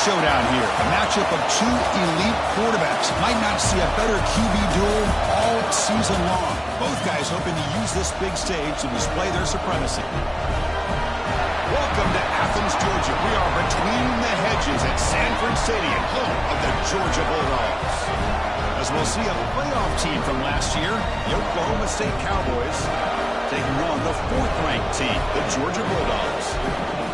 showdown here. A matchup of two elite quarterbacks. Might not see a better QB duel all season long. Both guys hoping to use this big stage to display their supremacy. Welcome to Athens, Georgia. We are between the hedges at Sanford Stadium, home of the Georgia Bulldogs. As we'll see a playoff team from last year, the Oklahoma State Cowboys, taking on the fourth-ranked team, the Georgia Bulldogs.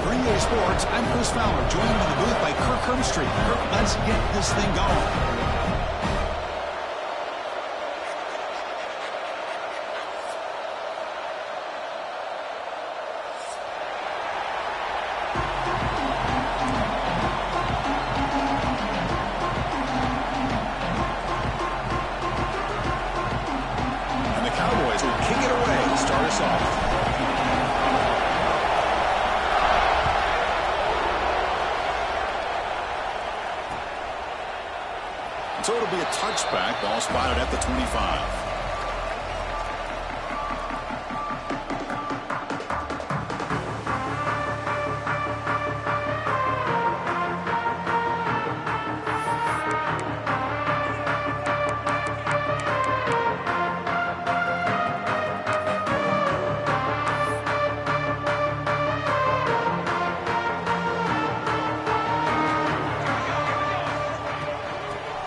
For EA Sports, I'm Chris Fowler, joined in the booth by Kirk Hermstreet. Kirk, let's get this thing going. So it'll be a touchback. Ball spotted at the 25.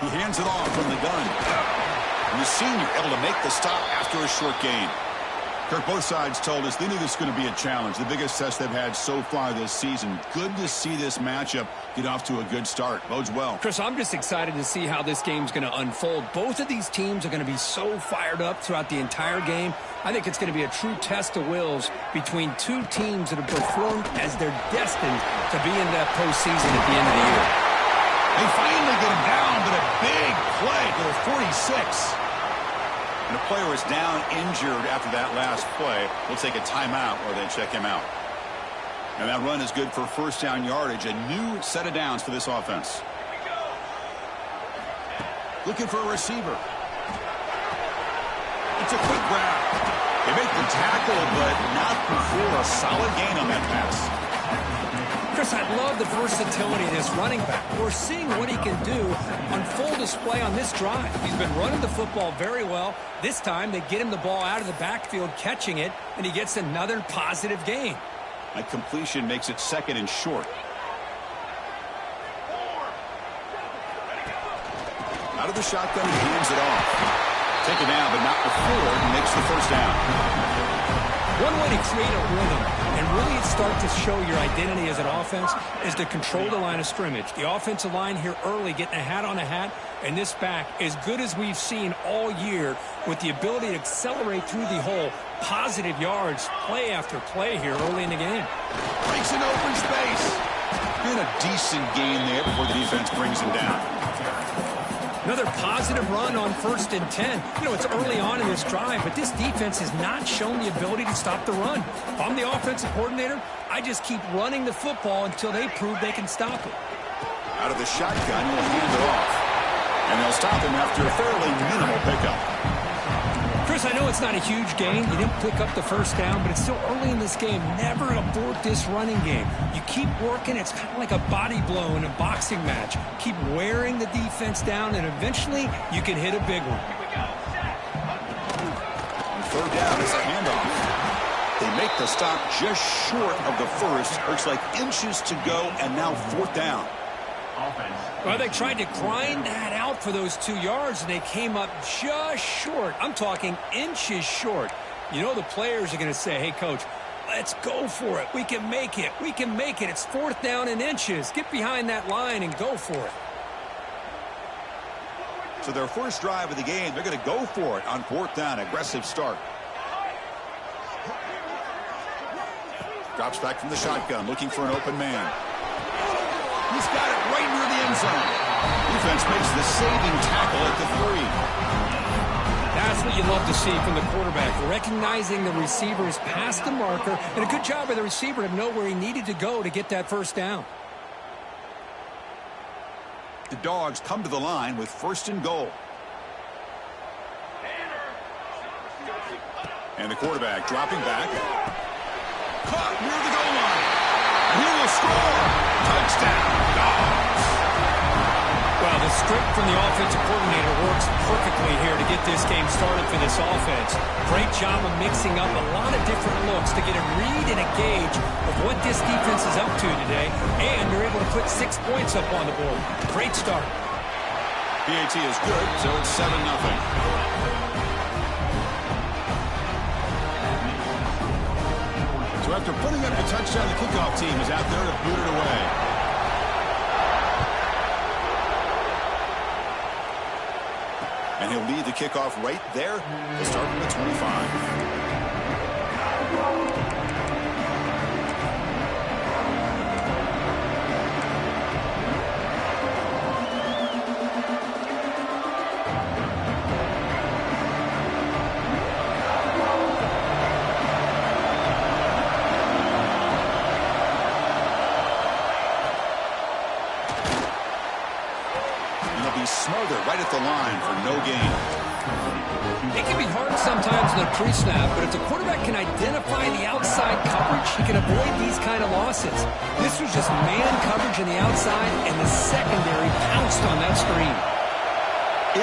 Hands it off from the gun. And the senior able to make the stop after a short gain. Kirk, both sides told us they knew this was going to be a challenge. The biggest test they've had so far this season. Good to see this matchup get off to a good start. Bodes well. Chris, I'm just excited to see how this game's going to unfold. Both of these teams are going to be so fired up throughout the entire game. I think it's going to be a true test of wills between two teams that have performed as they're destined to be in that postseason at the end of the year. They finally get him down, but a big play to the 46. And the player is down injured after that last play. We'll take a timeout or then check him out. And that run is good for first down yardage. A new set of downs for this offense. Looking for a receiver. It's a quick grab. They make the tackle, but not before a solid gain on that pass. Chris, I love the versatility of this running back. We're seeing what he can do on full display on this drive. He's been running the football very well. This time, they get him the ball out of the backfield, catching it, and he gets another positive gain. That completion makes it second and short. Out of the shotgun, he hands it off. Take it down, but not before he makes the first down. One way to create a rhythm and really start to show your identity as an offense is to control the line of scrimmage. The offensive line here early getting a hat on a hat, and this back as good as we've seen all year with the ability to accelerate through the hole. Positive yards, play after play here early in the game. Breaks an open space. And a decent gain there before the defense brings him down. Another positive run on 1st and 10. You know, it's early on in this drive, but this defense has not shown the ability to stop the run. If I'm the offensive coordinator, I just keep running the football until they prove they can stop it. Out of the shotgun, he'll hand it off. And they'll stop him after a fairly minimal pickup. Chris, I know it's not a huge gain. You didn't pick up the first down, but it's still early in this game. Never abort this running game. You keep working. It's kind of like a body blow in a boxing match. Keep wearing the defense down, and eventually you can hit a big one. On third down, it's a handoff. They make the stop just short of the first. Looks like inches to go, and now fourth down. Well, they tried to grind that out for those 2 yards, and they came up just short. I'm talking inches short. You know the players are going to say, hey, Coach, let's go for it. We can make it. We can make it. It's fourth down in inches. Get behind that line and go for it. So their first drive of the game, they're going to go for it on fourth down. Aggressive start. Drops back from the shotgun, looking for an open man. He's got it right near the end zone. Defense makes the saving tackle at the 3. That's what you love to see from the quarterback, recognizing the receiver's past the marker, and a good job by the receiver to know where he needed to go to get that first down. The Dogs come to the line with 1st and goal. And the quarterback dropping back. Caught near the goal line. And he will score. Touchdown, Dogs. Well, the script from the offensive coordinator works perfectly here to get this game started for this offense. Great job of mixing up a lot of different looks to get a read and a gauge of what this defense is up to today, and they're able to put 6 points up on the board. Great start. PAT is good, so it's 7-0. So after putting up the touchdown, the kickoff team is out there to boot it away. And he'll lead the kickoff right there. He'll start from the 25. Smothered right at the line for no gain. It can be hard sometimes in a pre-snap, but if the quarterback can identify the outside coverage, he can avoid these kind of losses. This was just man coverage on the outside, and the secondary pounced on that screen.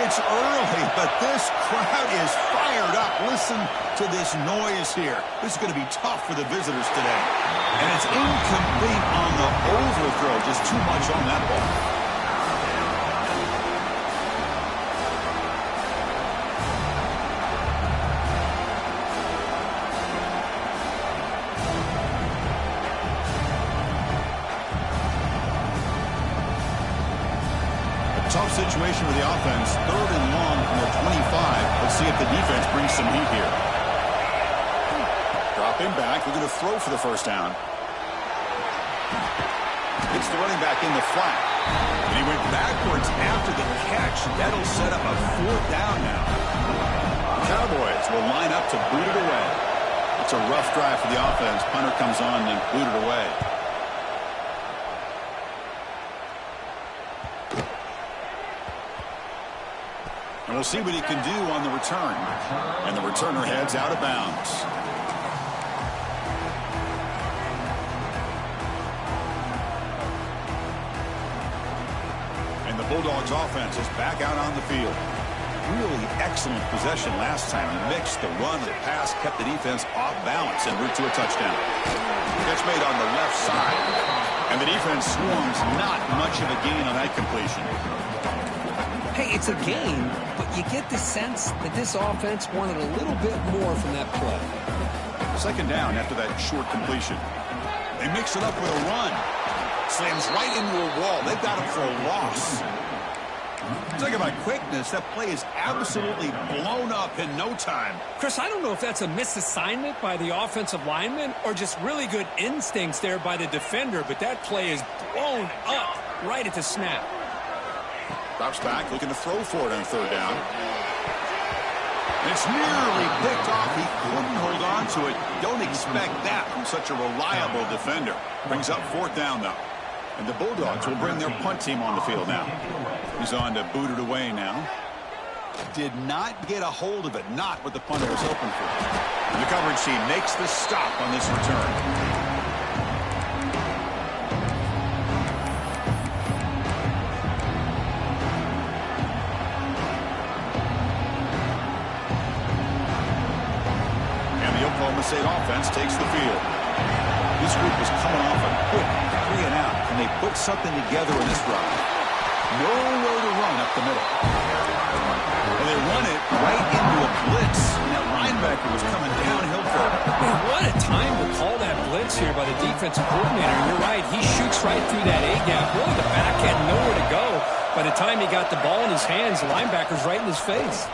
It's early, but this crowd is fired up. Listen to this noise here. This is going to be tough for the visitors today. And it's incomplete on the overthrow. Just too much on that ball. Tough situation for the offense. 3rd and long from the 25. Let's see if the defense brings some heat here. Drop him back. We're going to throw for the first down. It's the running back in the flat. And he went backwards after the catch. That'll set up a 4th down now. Cowboys will line up to boot it away. It's a rough drive for the offense. Punter comes on and boot it away. And we'll see what he can do on the return. And the returner heads out of bounds. And the Bulldogs offense is back out on the field. Really excellent possession last time. He mixed the run, the pass, kept the defense off balance en route to a touchdown. Catch made on the left side. And the defense swarms not much of a gain on that completion. Hey, it's a game, but you get the sense that this offense wanted a little bit more from that play. 2nd down after that short completion. They mix it up with a run. Slams right into a wall. They've got him for a loss. Talk about quickness. That play is absolutely blown up in no time. Chris, I don't know if that's a misassignment by the offensive lineman or just really good instincts there by the defender, but that play is blown up right at the snap. Drops back, looking to throw for it on 3rd down. And it's nearly picked off. He couldn't hold on to it. Don't expect that from such a reliable defender. Brings up 4th down, though. And the Bulldogs will bring their punt team on the field now. He's on to boot it away now. Did not get a hold of it. Not what the punter was hoping for. And the coverage team makes the stop on this return. State offense takes the field. This group was coming off a quick 3 and out, and they put something together in this drive. Nowhere to run up the middle. And they run it right into a blitz, and that linebacker was coming downhill for it. Man, what a time to call that blitz here by the defensive coordinator. You're right, he shoots right through that A-gap. Really, the back had nowhere to go. By the time he got the ball in his hands, the linebacker's right in his face.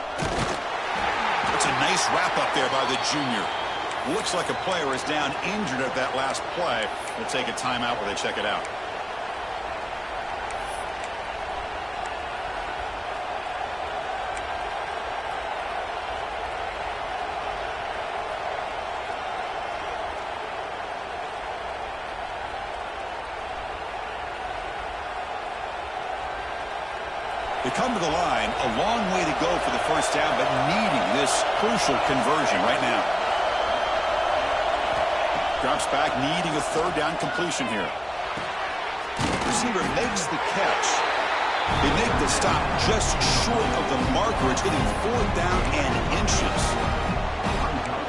It's a nice wrap-up there by the junior. Looks like a player is down injured at that last play. We'll take a timeout while they check it out. They come to the line, a long way to go for the first down, but needing this crucial conversion right now. Drops back, needing a 3rd down completion here. Receiver makes the catch. They make the stop just short of the marker. It's hitting 4th down and inches.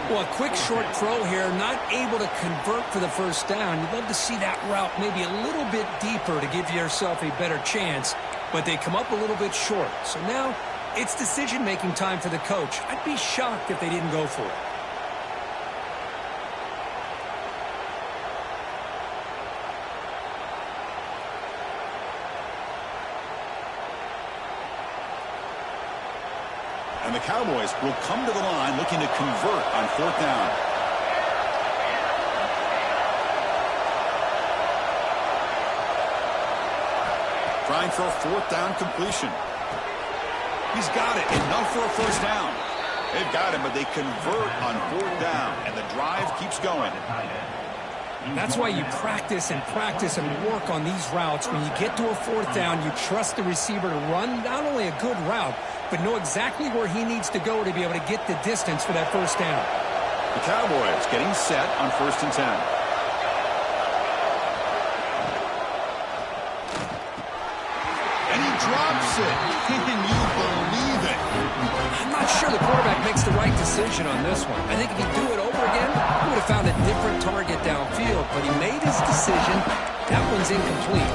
Well, a quick short throw here, not able to convert for the first down. You'd love to see that route maybe a little bit deeper to give yourself a better chance, but they come up a little bit short. So now it's decision-making time for the coach. I'd be shocked if they didn't go for it. And the Cowboys will come to the line looking to convert on 4th down. Trying for a 4th down completion. He's got it. Enough for a first down. They've got him, but they convert on 4th down, and the drive keeps going. That's why you practice and work on these routes. When you get to a 4th down, you trust the receiver to run not only a good route, but know exactly where he needs to go to be able to get the distance for that first down. The Cowboys getting set on 1st and 10. And he drops it. Can you believe it? I'm not sure the quarterback makes the right decision on this one. I think if he'd do it over again, he would have found a different target downfield, but he made his decision. That one's incomplete.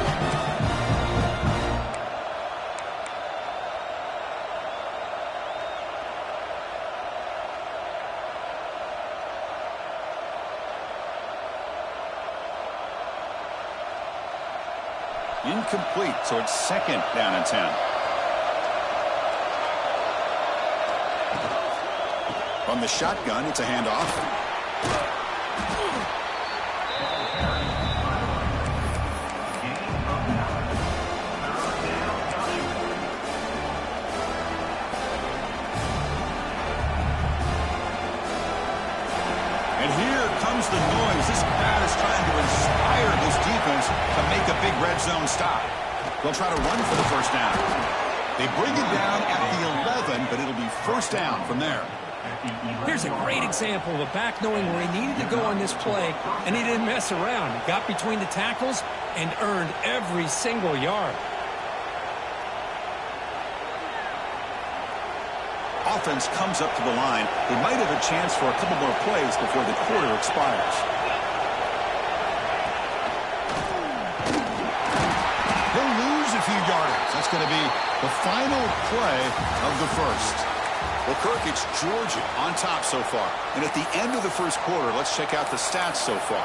Incomplete, so it's 2nd down and 10. From the shotgun, it's a handoff. And here comes the noise. This crowd is trying to inspire this defense to make a big red zone stop. They'll try to run for the first down. They bring it down at the 11, but it'll be first down from there. Here's a great example of a back knowing where he needed to go on this play, and he didn't mess around. He got between the tackles and earned every single yard. Offense comes up to the line. They might have a chance for a couple more plays before the quarter expires. He'll lose a few yardage. That's going to be the final play of the first. Well, Kirk, it's Georgia on top so far. And at the end of the first quarter, let's check out the stats so far.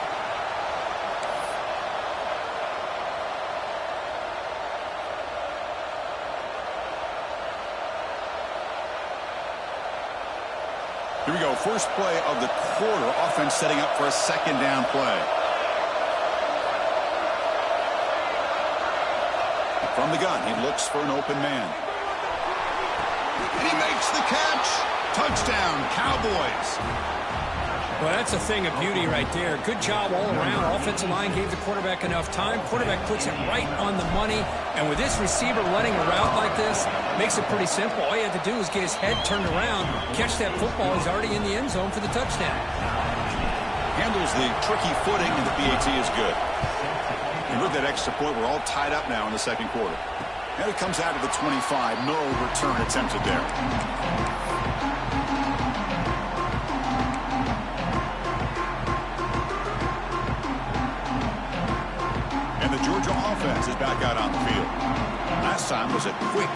Here we go. First play of the quarter. Offense setting up for a 2nd down play. From the gun, he looks for an open man. And he makes the catch. Touchdown, Cowboys. Well, that's a thing of beauty right there. Good job all around. Offensive line gave the quarterback enough time. Quarterback puts it right on the money. And with this receiver running a route like this, makes it pretty simple. All you have to do is get his head turned around, catch that football. He's already in the end zone for the touchdown. Handles the tricky footing, and the PAT is good. And with that extra point, we're all tied up now in the second quarter. And it comes out of the 25. No return attempted there. And the Georgia offense is back out on the field. Last time was a quick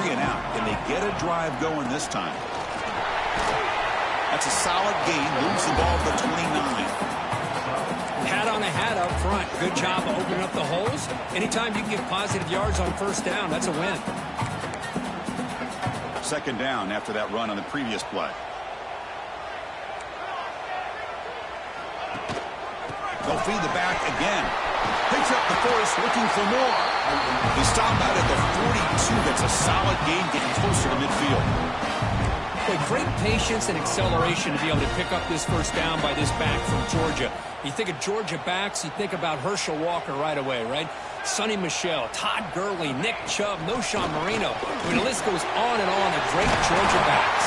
3 and out. Can they get a drive going this time? That's a solid gain. Moves the ball to the 29. Hat on a hat up front. Good job of opening up the holes. Anytime you can get positive yards on first down, that's a win. 2nd down after that run on the previous play. They'll feed the back again. Picks up the force, looking for more. They stop out at the 42. That's a solid gain, getting closer to midfield. Boy, great patience and acceleration to be able to pick up this first down by this back from Georgia. You think of Georgia backs, you think about Herschel Walker right away, right? Sonny Michel, Todd Gurley, Nick Chubb, Noshawn Marino. I mean, the list goes on and on of great Georgia backs.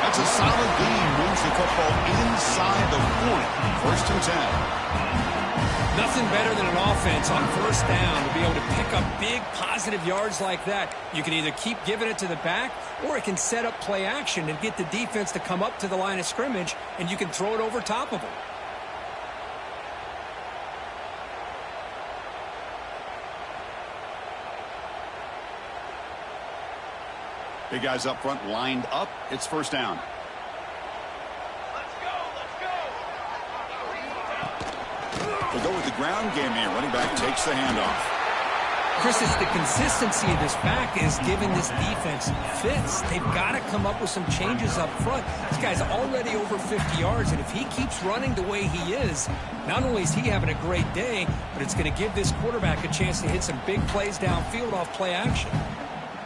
That's a solid gain. Moves the football inside the 40. 1st and 10. Nothing better than an offense on first down to be able to pick up big positive yards like that. You can either keep giving it to the back, or it can set up play action and get the defense to come up to the line of scrimmage, and you can throw it over top of them. Big guys up front lined up. It's first down. They go with the ground game here. Running back takes the handoff. Chris, it's the consistency of this back is giving this defense fits. They've got to come up with some changes up front. This guy's already over 50 yards, and if he keeps running the way he is, not only is he having a great day, but it's going to give this quarterback a chance to hit some big plays downfield off play action.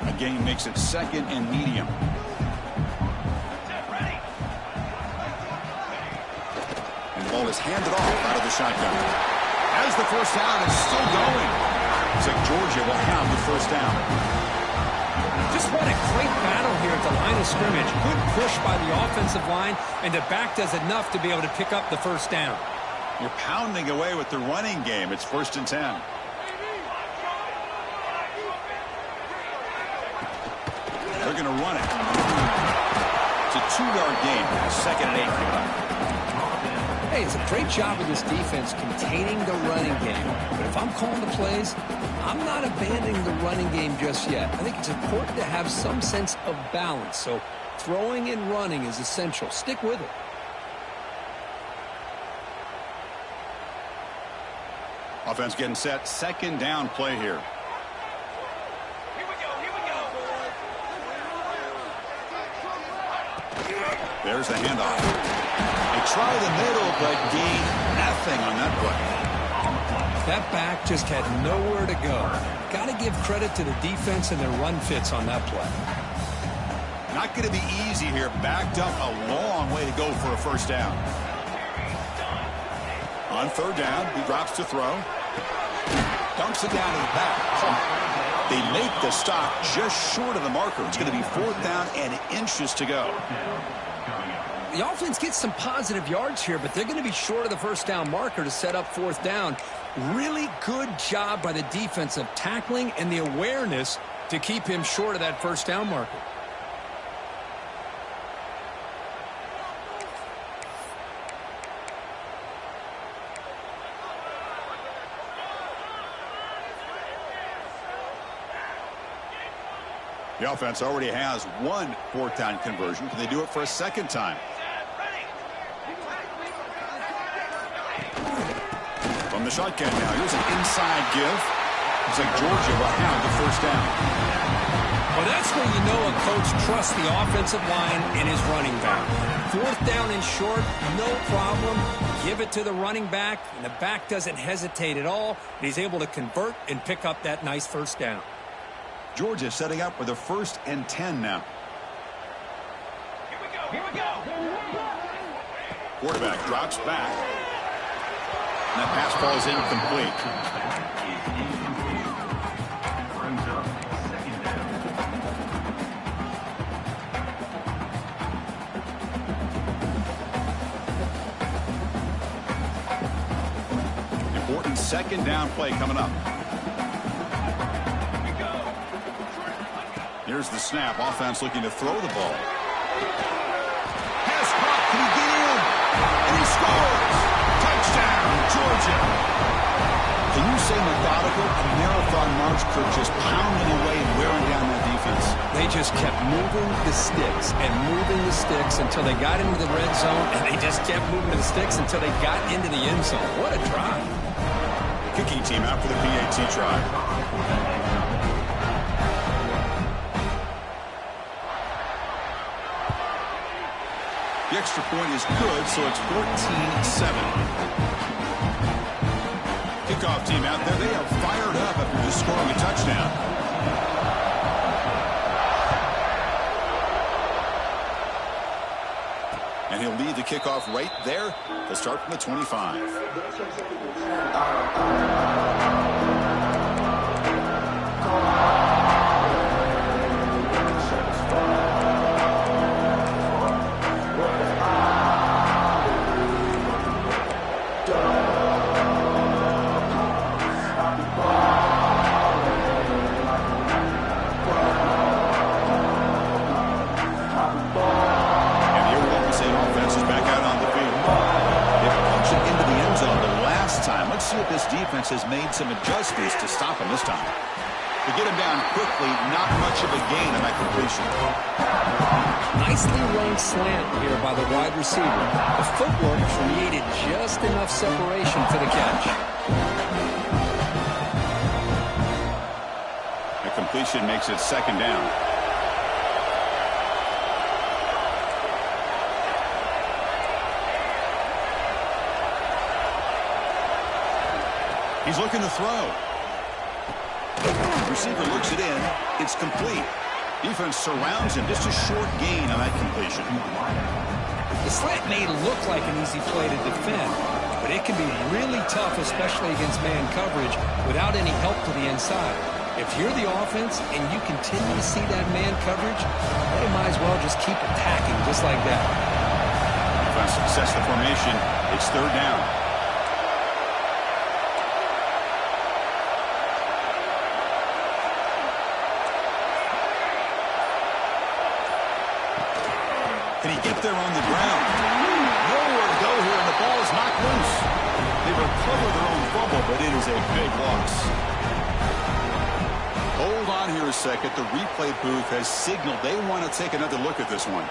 A gain makes it second and medium. And the ball is handed off out of the shotgun. As the first down, it's still going. Looks like Georgia will have the first down. Just what a great battle here at the line of scrimmage. Good push by the offensive line, and the back does enough to be able to pick up the first down. You're pounding away with the running game. It's 1st and 10. They're going to run it. It's a 2-yard gain. 2nd and 8 coming up. Hey, it's a great job of this defense containing the running game. But if I'm calling the plays, I'm not abandoning the running game just yet. I think it's important to have some sense of balance. So throwing and running is essential. Stick with it. Offense getting set. 2nd down play here. There's the handoff. They try the middle, but gain nothing on that play. That back just had nowhere to go. Got to give credit to the defense and their run fits on that play. Not going to be easy here. Backed up a long way to go for a first down. On 3rd down, he drops to throw. Dumps it down to the back. They make the stop just short of the marker. It's going to be 4th down and inches to go. The offense gets some positive yards here, but they're going to be short of the first down marker to set up 4th down. Really good job by the defense of tackling and the awareness to keep him short of that first down marker. The offense already has 1 4th down conversion. Can they do it for a 2nd time? From the shotgun now. Here's an inside give. Looks like Georgia will have the first down. Well, that's where you know a coach trusts the offensive line and his running back. 4th down and short, no problem. Give it to the running back, and the back doesn't hesitate at all. He's able to convert and pick up that nice first down. Georgia setting up for the 1st and 10 now. Here we go. Quarterback drops back. And that pass ball is incomplete. Important 2nd down play coming up. Here's the snap. Offense looking to throw the ball. Pass caught. Can he get in? And he scores. Touchdown, Georgia. Can you say methodical? A marathon march, Kirk, just pounding away and wearing down that defense. They just kept moving the sticks and moving the sticks until they got into the red zone, and they just kept moving the sticks until they got into the end zone. What a drive. Kicking team out for the PAT try. The extra point is good, so it's 14-7. Kickoff team out there. They are fired up after just scoring a touchdown. And he'll lead the kickoff right there. They'll start from the 25. defense has made some adjustments to stop him this time. To get him down quickly, not much of a gain on that completion. Nicely run slant here by the wide receiver. The footwork created just enough separation for the catch. The completion makes it second down. He's looking to throw. Receiver looks it in. It's complete. Defense surrounds him. Just a short gain on that completion. The slant may look like an easy play to defend, but it can be really tough, especially against man coverage, without any help to the inside. If you're the offense and you continue to see that man coverage, they might as well just keep attacking just like that. Defense success the formation. It's third down. Can he get there on the ground? Nowhere to go here, and the ball is knocked loose. They recover their own fumble, but it is a big loss. Hold on here a second. The replay booth has signaled they want to take another look at this one.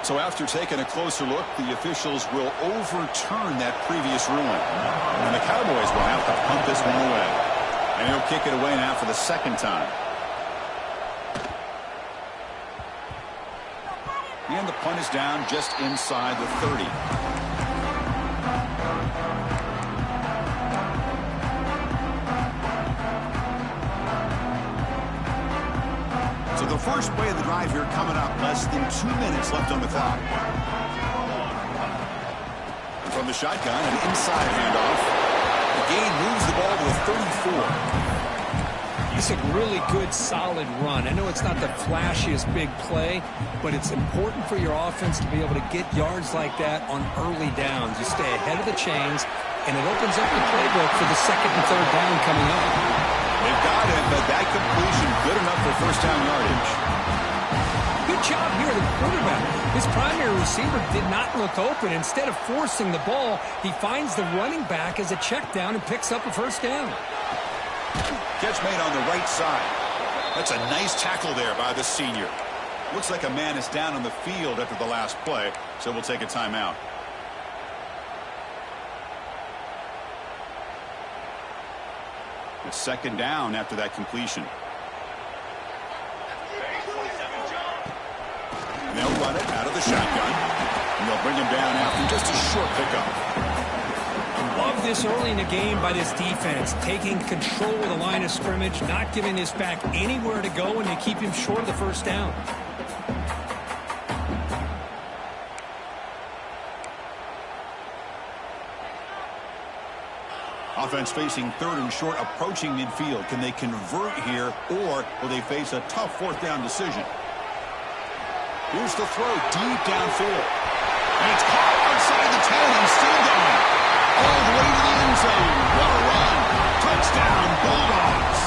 So after taking a closer look, the officials will overturn that previous ruling. And the Cowboys will have to punt this one away. And he'll kick it away now for the second time. And the punt is down just inside the 30. So the first play of the drive here coming up. Less than 2 minutes left on the clock. And from the shotgun, an inside handoff. The gain moves the ball to the 34. It's a really good, solid run. I know it's not the flashiest big play, but it's important for your offense to be able to get yards like that on early downs. You stay ahead of the chains, and it opens up the playbook for the second and third down coming up. They've got it, but that completion good enough for first down yardage. Good job here, the quarterback. His primary receiver did not look open. Instead of forcing the ball, he finds the running back as a check down and picks up a first down. Catch made on the right side. That's a nice tackle there by the senior. Looks like a man is down on the field after the last play, so we'll take a timeout. It's second down after that completion. And they'll run it out of the shotgun. And they'll bring him down after just a short pickup. Love this early in the game by this defense, taking control of the line of scrimmage, not giving this back anywhere to go, and they keep him short of the first down. Offense facing third and short, approaching midfield. Can they convert here, or will they face a tough fourth down decision? Here's the throw deep downfield. And it's caught outside the 10 and still going. All the way to the end zone. What a run. Touchdown, Bulldogs.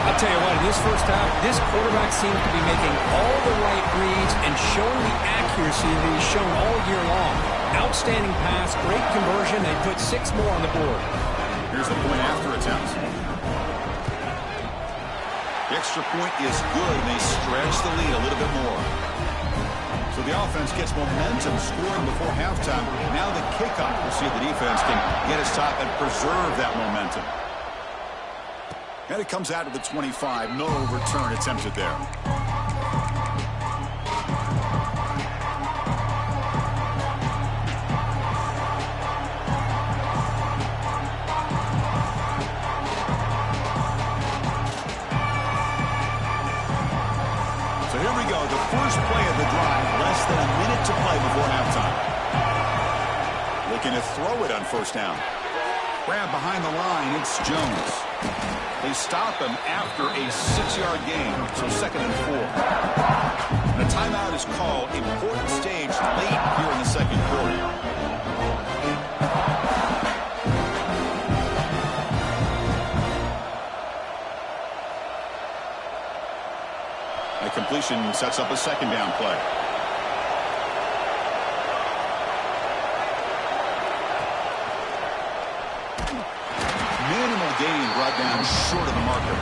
I'll tell you what, in this first half, this quarterback seems to be making all the right reads and showing the accuracy that he's shown all year long. Outstanding pass, great conversion. They put 6 more on the board. Here's the point after attempt. The extra point is good, and they stretch the lead a little bit more. So the offense gets momentum scoring before halftime. Now the kickoff. We'll see if the defense can get a stop and preserve that momentum. And it comes out to the 25. No return attempted there. So here we go. The first play of the drive. Less than a minute to play before halftime. Looking to throw it on first down. Grab behind the line. It's Jones. They stop him after a 6-yard gain, so 2nd and 4. And a timeout is called. Important stage late here in the second quarter. That completion sets up a second down play. down short of the marker.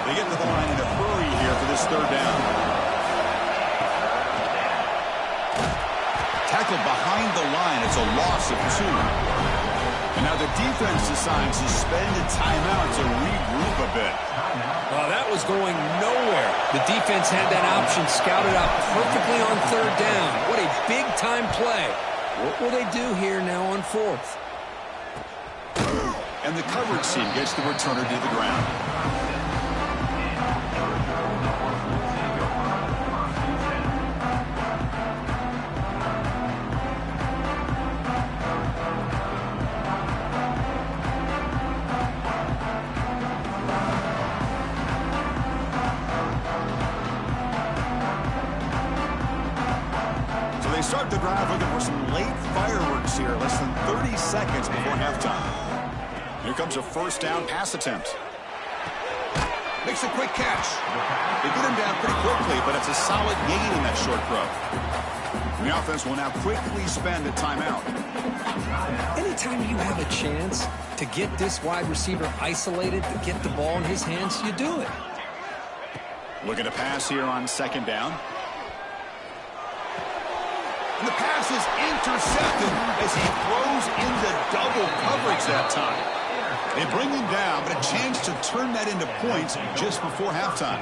They get to the line in a hurry here for this third down. Tackled behind the line. It's a loss of 2. And now the defense decides to spend a timeout to regroup a bit. Well, that was going nowhere. The defense had that option scouted out perfectly on third down. What a big-time play. What will they do here now on 4th? And the coverage team gets the returner to the ground. Start the drive looking for some late fireworks here, less than 30 seconds before halftime. Here comes a first down pass attempt. Makes a quick catch. They get him down pretty quickly, but it's a solid gain in that short throw. And the offense will now quickly spend a timeout. Anytime you have a chance to get this wide receiver isolated, to get the ball in his hands, you do it. Looking to pass here on second down. The pass is intercepted as he throws into double coverage that time. They bring him down, but a chance to turn that into points just before halftime.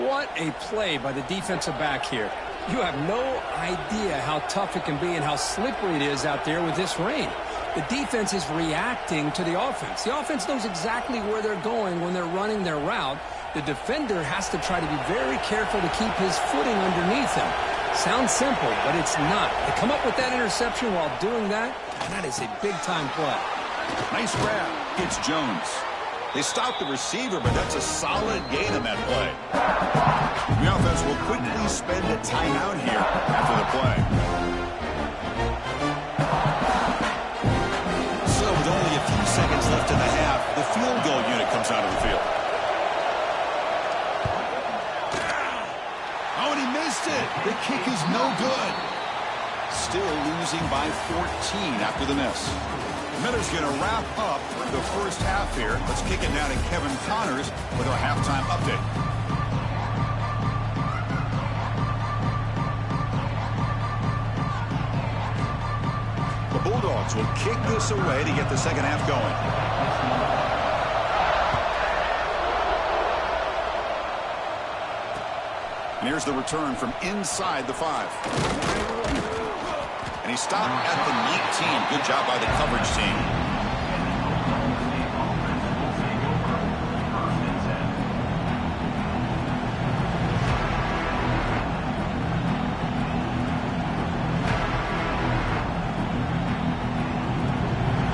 What a play by the defensive back here. You have no idea how tough it can be and how slippery it is out there with this rain. The defense is reacting to the offense. The offense knows exactly where they're going when they're running their route. The defender has to try to be very careful to keep his footing underneath him. Sounds simple, but it's not. To come up with that interception while doing that, that is a big-time play. Nice grab. It's Jones. They stop the receiver, but that's a solid gain on that play. The offense will quickly spend a timeout here after the play. So with only a few seconds left in the half, the field goal unit comes out of the field. The kick is no good. Still losing by 14 after the miss. Miller's going to wrap up the first half here. Let's kick it now to Kevin Connors with our halftime update. The Bulldogs will kick this away to get the second half going. And here's the return from inside the 5. And he stopped at the 19. Good job by the coverage team.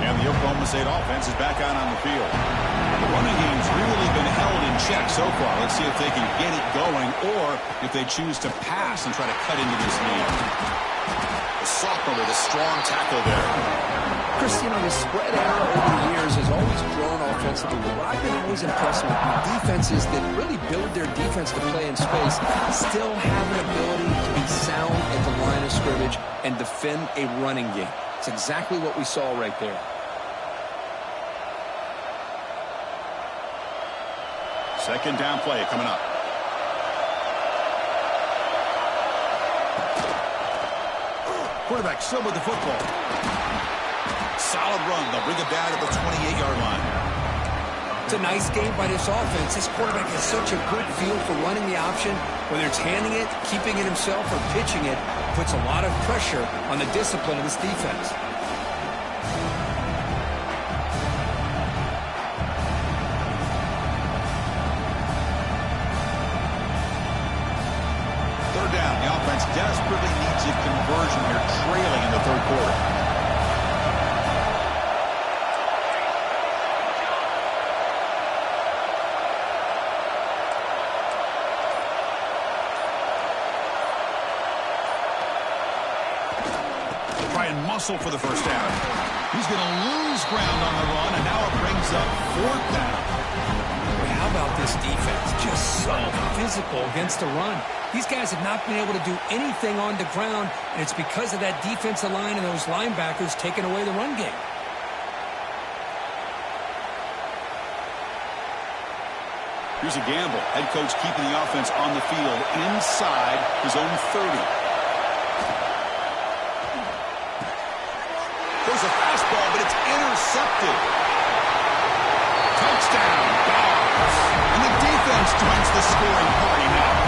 And the Oklahoma State offense is back out on the field. The running game's really been held in check so far. Let's see if they can get it going or if they choose to pass and try to cut into this lead. The sophomore with a strong tackle there. Chris, you know, the spread era over the years has always grown offensively. What I've been always impressed with defenses that really build their defense to play in space still have an ability to be sound at the line of scrimmage and defend a running game. It's exactly what we saw right there. Second down play coming up. Quarterback still with the football. Solid run. They'll bring it down to the 28-yard line. It's a nice game by this offense. This quarterback has such a good feel for running the option. Whether it's handing it, keeping it himself, or pitching it, puts a lot of pressure on the discipline of this defense. Desperately needs a conversion here, trailing in the third quarter. Try and muscle for the first down. He's going to lose ground on the run, and now it brings up fourth down. How about this defense? Just so physical against the run. These guys have not been able to do anything on the ground, and it's because of that defensive line and those linebackers taking away the run game. Here's a gamble. Head coach keeping the offense on the field inside his own 30. There's a fastball, but it's intercepted. Touchdown, Dogs. And the defense joins the scoring party now.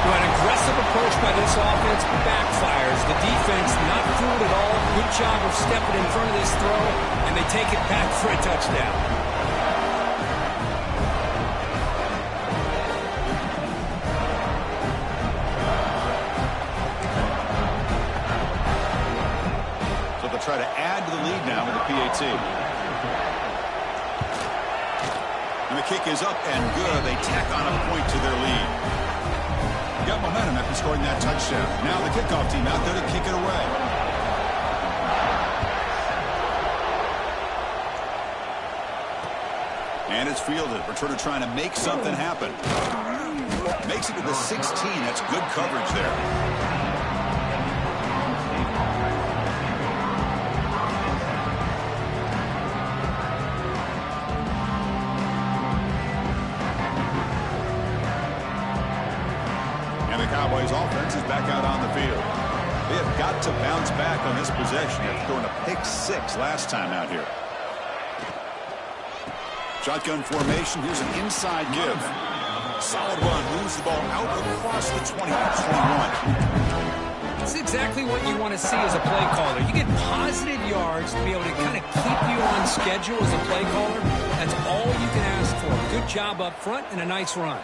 Well, an aggressive approach by this offense backfires. The defense not fooled at all. Good job of stepping in front of this throw, and they take it back for a touchdown. So they'll try to add to the lead now with the PAT. And the kick is up and good. They tack on a point to their lead. Got momentum after scoring that touchdown. Now the kickoff team out there to kick it away. And it's fielded. Returner trying to make something happen. Makes it to the 16. That's good coverage there. Cowboys offense is back out on the field. They have got to bounce back on this possession after throwing a pick 6 last time out here. Shotgun formation. Here's an inside give. Solid run. Moves the ball out across the 20-21. It's exactly what you want to see as a play caller. You get positive yards to be able to kind of keep you on schedule as a play caller. That's all you can ask for. Good job up front and a nice run.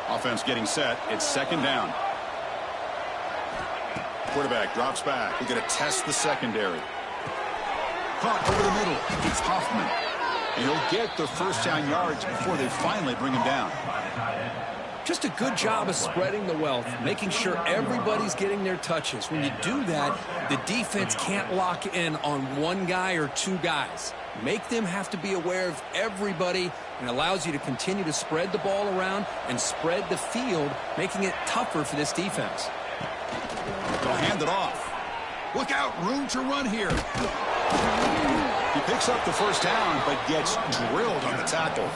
Offense getting set. It's second down. Quarterback drops back. We're going to test the secondary. Caught over the middle. It's Hoffman. And he'll get the first down yards before they finally bring him down. Just a good job of spreading the wealth, making sure everybody's getting their touches. When you do that, the defense can't lock in on one guy or two guys. Make them have to be aware of everybody, and allows you to continue to spread the ball around and spread the field, making it tougher for this defense. They'll hand it off. Look out, room to run here. He picks up the first down, but gets drilled on the tackle.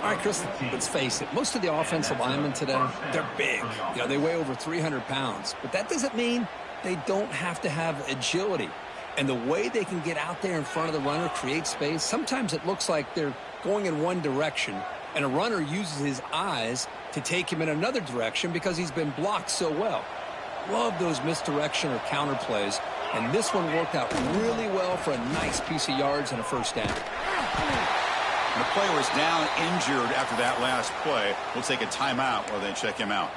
All right, Chris, let's face it. Most of the offensive linemen today, they're big. You know, they weigh over 300 pounds. But that doesn't mean they don't have to have agility. And the way they can get out there in front of the runner, create space, sometimes it looks like they're going in one direction, and a runner uses his eyes to take him in another direction because he's been blocked so well. Love those misdirection or counter plays, and this one worked out really well for a nice piece of yards and a first down. The player is down injured after that last play. We'll take a timeout while they check him out.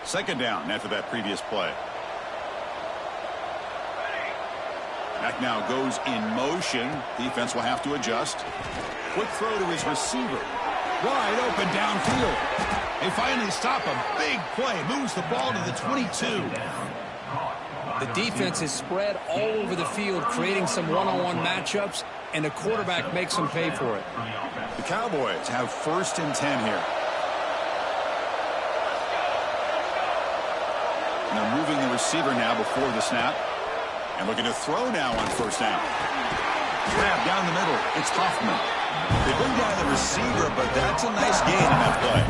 Second down after that previous play. Mack now goes in motion. Defense will have to adjust. Quick throw to his receiver. Wide open downfield. They finally stop a big play. Moves the ball to the 22. The defense is spread all over the field, creating some one-on-one matchups, and the quarterback makes them pay for it. The Cowboys have 1st and 10 here. And they're moving the receiver now before the snap. And looking to throw now on first down. Grab down the middle. It's Hoffman. They bring down the receiver, but that's a nice gain in that play.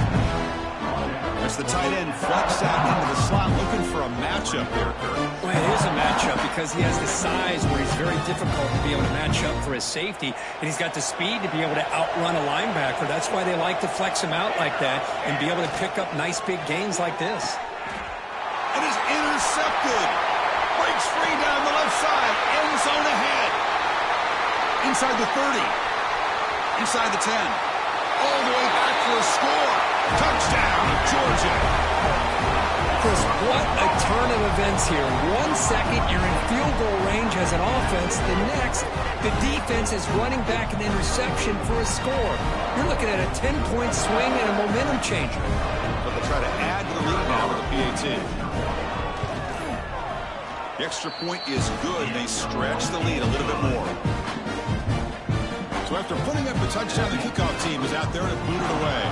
There's the tight end flexed out into the slot, looking for a matchup there, Kurt. Well, it is a matchup because he has the size where he's very difficult to be able to match up for his safety, and he's got the speed to be able to outrun a linebacker. That's why they like to flex him out like that and be able to pick up nice big gains like this. It is intercepted. Breaks free down the left side. End zone ahead. Inside the 30. Inside the 10. All the way back for a score. Touchdown, Georgia. Chris, what a turn of events here. 1 second, you're in field goal range as an offense. The next, the defense is running back an interception for a score. You're looking at a 10-point swing and a momentum changer. But they'll try to add to the lead now with a PAT. The extra point is good. They stretch the lead a little bit more. So after putting up the touchdown, the kickoff team is out there to boot it away.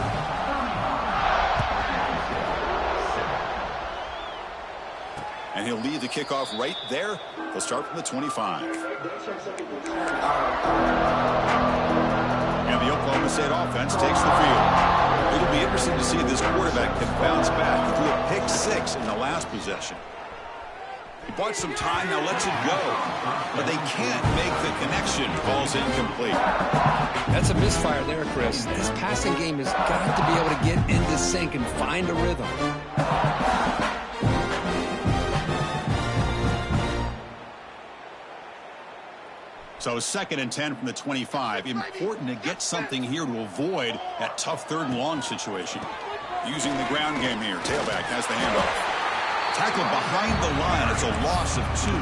And he'll lead the kickoff right there. He'll start from the 25. And the Oklahoma State offense takes the field. It'll be interesting to see if this quarterback can bounce back. He threw a pick 6 in the last possession. He bought some time, now lets it go. But they can't make the connection. Ball's incomplete. That's a misfire there, Chris. This passing game has got to be able to get into sync and find a rhythm. So 2nd and 10 from the 25. Important to get something here to avoid that tough 3rd and long situation. Using the ground game here. Tailback has the handoff. Tackled behind the line. It's a loss of 2.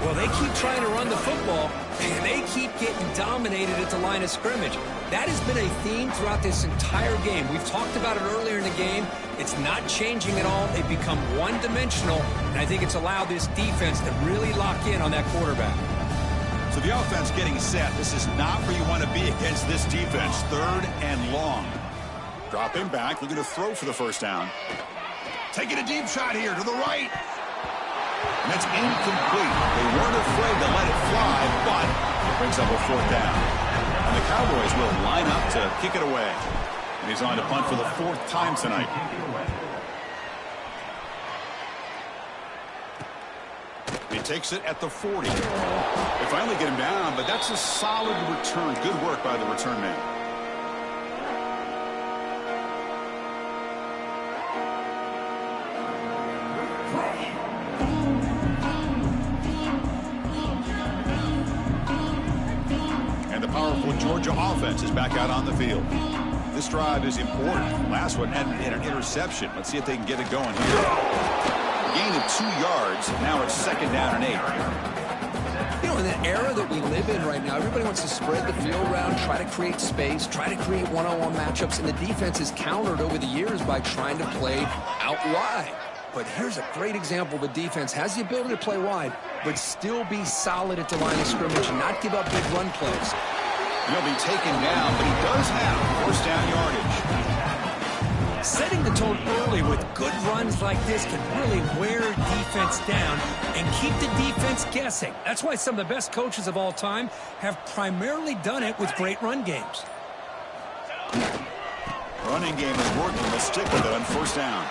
Well, they keep trying to run the football, and they keep getting dominated at the line of scrimmage. That has been a theme throughout this entire game. We've talked about it earlier in the game. It's not changing at all. They've become one-dimensional, and I think it's allowed this defense to really lock in on that quarterback. So the offense getting set. This is not where you want to be against this defense. 3rd and long. Dropping back, looking to throw for the first down. Taking a deep shot here to the right. And it's incomplete. They weren't afraid to let it fly, but it brings up a 4th down. And the Cowboys will line up to kick it away. And he's on to punt for the 4th time tonight. He takes it at the 40. They finally get him down, but that's a solid return. Good work by the return man. And the powerful Georgia offense is back out on the field. This drive is important. Last one had an interception. Let's see if they can get it going here. Gain of 2 yards. Now it's 2nd down and 8. You know, in the era that we live in right now, everybody wants to spread the field around, try to create space, try to create one-on-one matchups, and the defense is countered over the years by trying to play out wide. But here's a great example. The defense has the ability to play wide, but still be solid at the line of scrimmage and not give up big run plays. He'll be taken down, but he does have 1st down yardage. Setting the tone early with good runs like this can really wear defense down and keep the defense guessing. That's why some of the best coaches of all time have primarily done it with great run games. Running game is working. Let's stick with it on 1st down.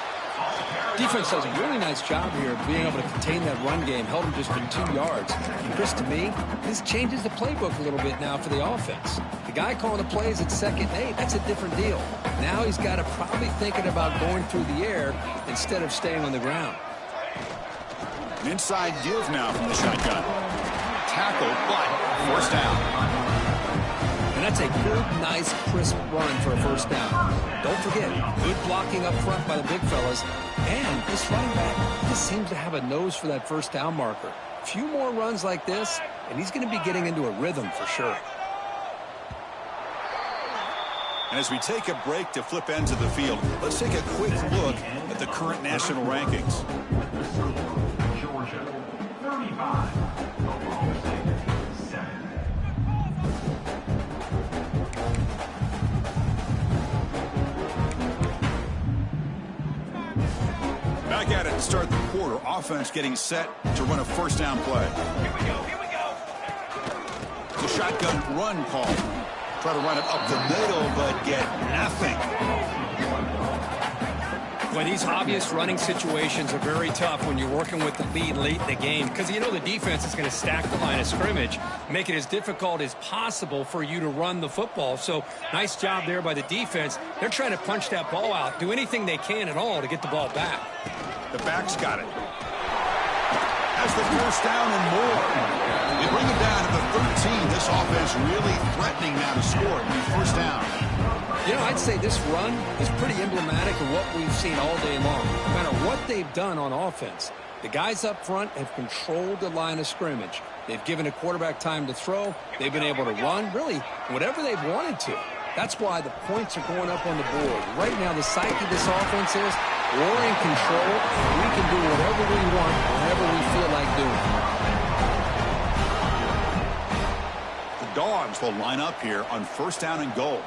Defense does a really nice job here of being able to contain that run game, held him just for 2 yards. And Chris, to me, this changes the playbook a little bit now for the offense. The guy calling the plays at 2nd and 8, that's a different deal. Now he's got to probably thinking about going through the air instead of staying on the ground. An inside give now from the shotgun. Tackled, but 1st down. And that's a good, nice, crisp run for a 1st down. Don't forget, good blocking up front by the big fellas. And this running back just seems to have a nose for that 1st down marker. A few more runs like this, and he's going to be getting into a rhythm for sure. And as we take a break to flip ends of the field, let's take a quick look at the current national rankings. Georgia, 35. Oklahoma State, 7. Back at it to start the quarter. Offense getting set to run a 1st down play. Here we go, here we go. The shotgun run call. Try to run it up the middle, but get nothing. Well, these obvious running situations are very tough when you're working with the lead late in the game because you know the defense is going to stack the line of scrimmage, make it as difficult as possible for you to run the football. So nice job there by the defense. They're trying to punch that ball out, do anything they can at all to get the ball back. The back's got it. Has the 1st down and more. They bring it down to the 13. This offense really threatening now to score. It'll be 1st down. You know, I'd say this run is pretty emblematic of what we've seen all day long. No matter what they've done on offense, the guys up front have controlled the line of scrimmage. They've given a quarterback time to throw. They've been able to run, really, whatever they've wanted to. That's why the points are going up on the board. Right now, the psyche of this offense is we're in control, and we can do whatever we want, whenever we feel like doing it. The Dogs will line up here on 1st down and goal.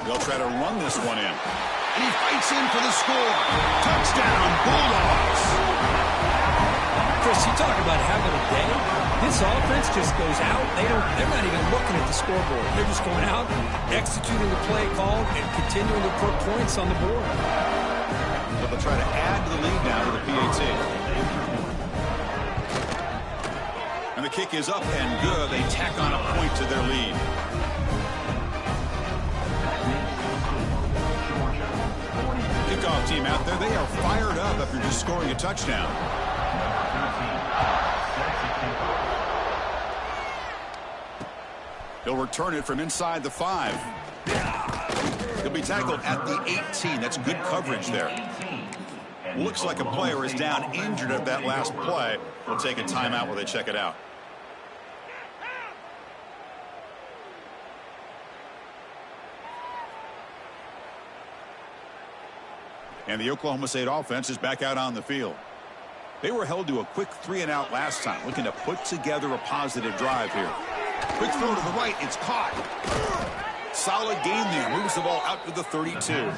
The They'll try to run this one in. And he fights in for the score. Touchdown, Bulldogs. Chris, you talk about having a day. This offense just goes out. They're not even looking at the scoreboard. They're just going out, executing the play called, and continuing to put points on the board. But they'll try to add to the lead now with a PAT. And the kick is up and good. They tack on a point to their lead. Kickoff team out there. They are fired up after just scoring a touchdown. He'll return it from inside the 5. He'll be tackled at the 18. That's good coverage there. Looks like a player is down injured at that last play. We'll take a timeout while they check it out. And the Oklahoma State offense is back out on the field. They were held to a quick 3-and-out last time, looking to put together a positive drive here. Quick throw to the right. It's caught. Solid gain there. Moves the ball out to the 32.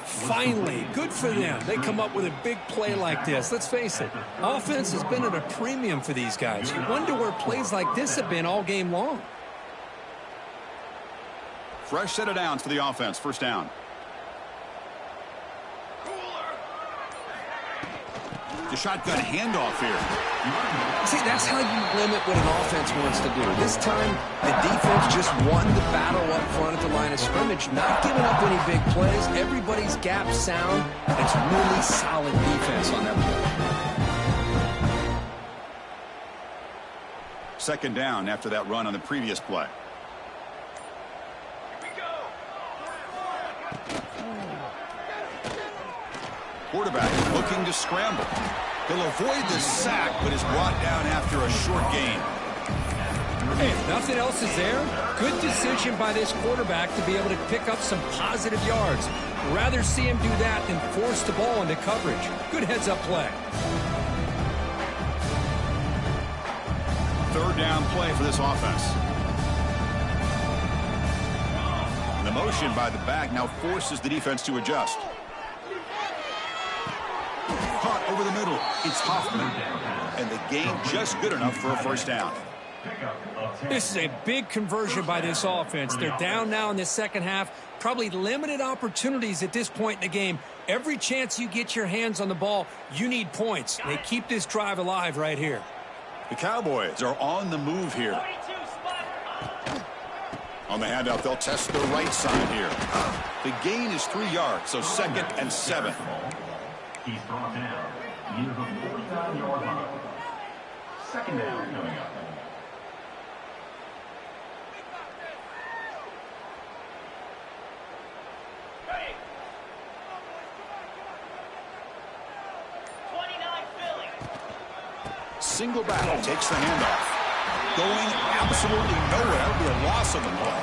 Finally, good for them. They come up with a big play like this. Let's face it, offense has been at a premium for these guys. You wonder where plays like this have been all game long. Fresh set of downs for the offense. First down. The shotgun handoff here. See, that's how you limit what an offense wants to do. This time, the defense just won the battle up front at the line of scrimmage, not giving up any big plays. Everybody's gap sound. It's really solid defense on that play. Second down after that run on the previous play. Quarterback looking to scramble. He'll avoid the sack, but is brought down after a short gain. Hey, if nothing else is there, good decision by this quarterback to be able to pick up some positive yards. Rather see him do that than force the ball into coverage. Good heads-up play. Third down play for this offense. And the motion by the back now forces the defense to adjust. Caught over the middle. It's Hoffman. And the gain just good enough for a first down. This is a big conversion by this offense. They're down now in the second half. Probably limited opportunities at this point in the game. Every chance you get your hands on the ball, you need points. They keep this drive alive right here. The Cowboys are on the move here. On the handout, they'll test the right side here. The gain is 3 yards, so 2nd and 7. He's brought down near the 49-yard line. Second down coming up. Single back takes the handoff. Going absolutely nowhere. It'll be a loss of the ball.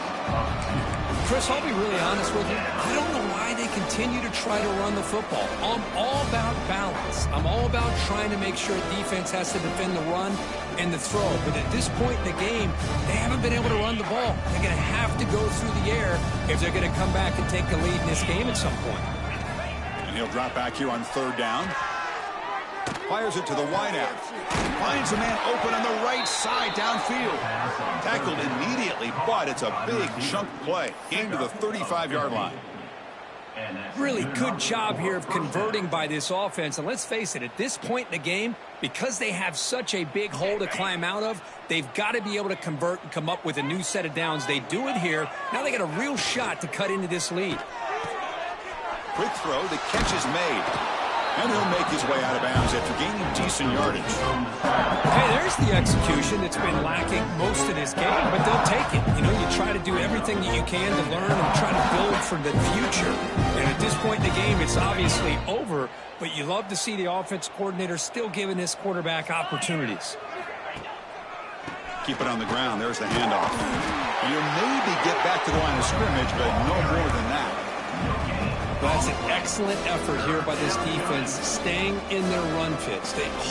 Chris, I'll be really honest with you. I don't know why they continue to try to run the football. I'm all about balance. I'm all about trying to make sure defense has to defend the run and the throw. But at this point in the game, they haven't been able to run the ball. They're going to have to go through the air if they're going to come back and take the lead in this game at some point. And he'll drop back here on third down. Fires it to the wideout. Finds a man open on the right side downfield. Tackled immediately, but it's a big chunk play. Gain to the 35-yard line. Really good job here of converting by this offense. And let's face it, at this point in the game, because they have such a big hole to climb out of, they've got to be able to convert and come up with a new set of downs. They do it here. Now they got a real shot to cut into this lead. Quick throw. The catch is made. And he'll make his way out of bounds after gaining decent yardage. Hey, there's the execution that's been lacking most of this game, but they'll take it. You know, you try to do everything that you can to learn and try to build for the future. And at this point in the game, it's obviously over, but you love to see the offense coordinator still giving this quarterback opportunities. Keep it on the ground. There's the handoff. You maybe get back to the line of scrimmage, but no more than that. That's an excellent effort here by this defense, staying in their run fit,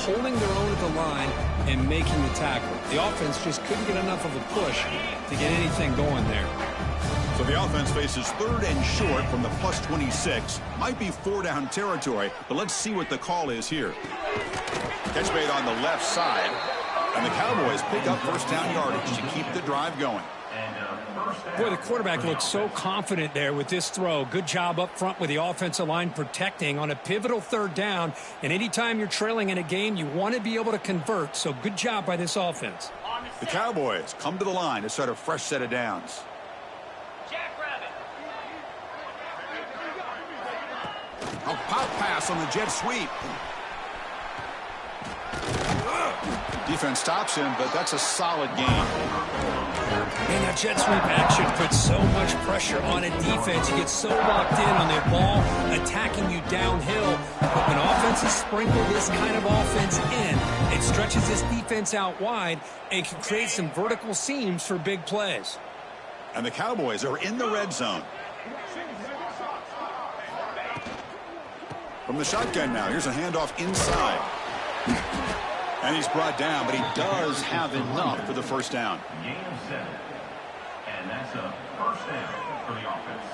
holding their own at the line and making the tackle. The offense just couldn't get enough of a push to get anything going there. So the offense faces 3rd and short from the plus 26. Might be 4-down territory, but let's see what the call is here. Catch made on the left side, and the Cowboys pick up 1st down yardage to keep the drive going. Boy, the quarterback looked so confident there with this throw. Good job up front with the offensive line protecting on a pivotal 3rd down. And anytime you're trailing in a game, you want to be able to convert. So good job by this offense. The Cowboys come to the line to start a fresh set of downs. A pop pass on the jet sweep. Defense stops him, but that's a solid gain. Man, that jet sweep action puts so much pressure on a defense. You get so locked in on their ball attacking you downhill. But when offenses sprinkle this kind of offense in, it stretches this defense out wide and can create some vertical seams for big plays. And the Cowboys are in the red zone. From the shotgun now, here's a handoff inside. And he's brought down, but he does have enough for the 1st down. Gain of 7. And that's a 1st down for the offense.